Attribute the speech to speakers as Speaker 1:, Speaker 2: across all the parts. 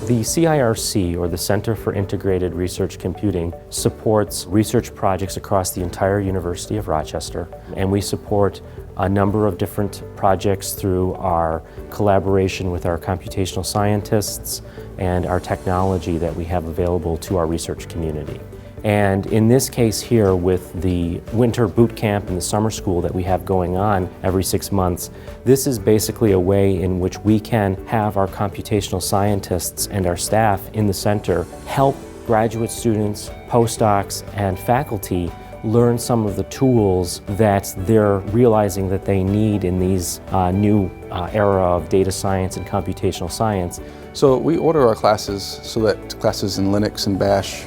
Speaker 1: The CIRC, or the Center for Integrated Research Computing, supports research projects across the entire University of Rochester, and we support a number of different projects through our collaboration with our computational scientists and our technology that we have available to our research community. And in this case here, with the winter boot camp and the summer school that we have going on every 6 months, this is basically a way in which we can have our computational scientists and our staff in the center help graduate students, postdocs, and faculty learn some of the tools that they're realizing that they need in these new era of data science and computational science.
Speaker 2: So we order our classes so that classes in Linux and Bash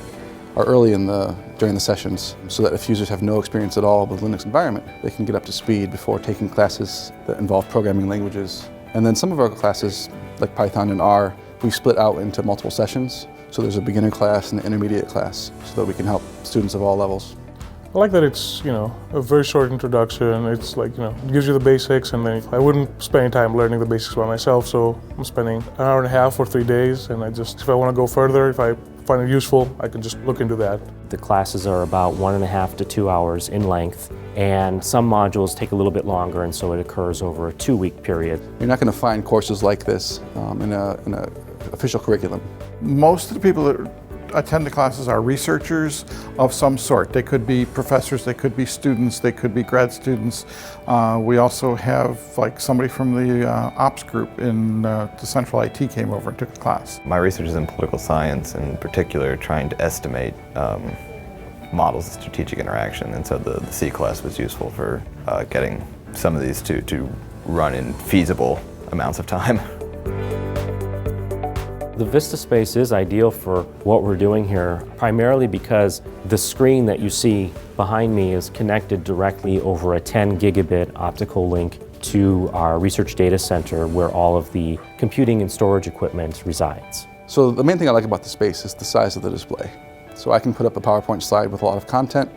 Speaker 2: are early during the sessions, so that if users have no experience at all with Linux environment, they can get up to speed before taking classes that involve programming languages. And then some of our classes, like Python and R, we split out into multiple sessions. So there's a beginner class and an intermediate class, so that we can help students of all levels.
Speaker 3: I like that it's, a very short introduction. It's like, it gives you the basics, and then I wouldn't spend any time learning the basics by myself, so I'm spending an hour and a half or 3 days, and if I want to go further, if I find it useful, I can just look into that.
Speaker 1: The classes are about 1.5 to 2 hours in length, and some modules take a little bit longer, and so it occurs over a 2-week period.
Speaker 2: You're not going to find courses like this in an official curriculum.
Speaker 4: Most of the people that attend the classes are researchers of some sort. They could be professors, they could be students, they could be grad students. We also have somebody from the ops group in the central IT came over and took a class.
Speaker 5: My research is in political science, in particular trying to estimate models of strategic interaction, and so the C class was useful for getting some of these to run in feasible amounts of time.
Speaker 1: The Vista space is ideal for what we're doing here, primarily because the screen that you see behind me is connected directly over a 10 gigabit optical link to our research data center, where all of the computing and storage equipment resides.
Speaker 2: So the main thing I like about the space is the size of the display. So I can put up a PowerPoint slide with a lot of content,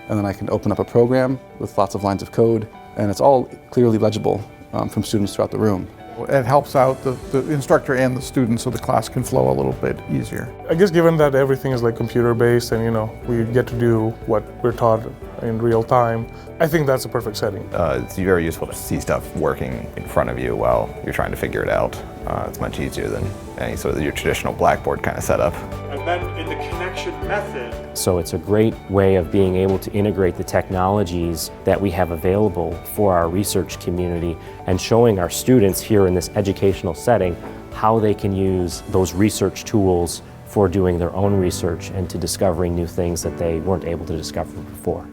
Speaker 2: and then I can open up a program with lots of lines of code, and it's all clearly legible from students throughout the room.
Speaker 4: It helps out the instructor and the students, so the class can flow a little bit easier.
Speaker 3: I guess given that everything is computer-based and we get to do what we're taught in real time, I think that's a perfect setting.
Speaker 5: It's very useful to see stuff working in front of you while you're trying to figure it out. It's much easier than any sort of your traditional Blackboard kind of setup.
Speaker 6: And then in the connection method.
Speaker 1: So it's a great way of being able to integrate the technologies that we have available for our research community and showing our students here in this educational setting how they can use those research tools for doing their own research and to discovering new things that they weren't able to discover before.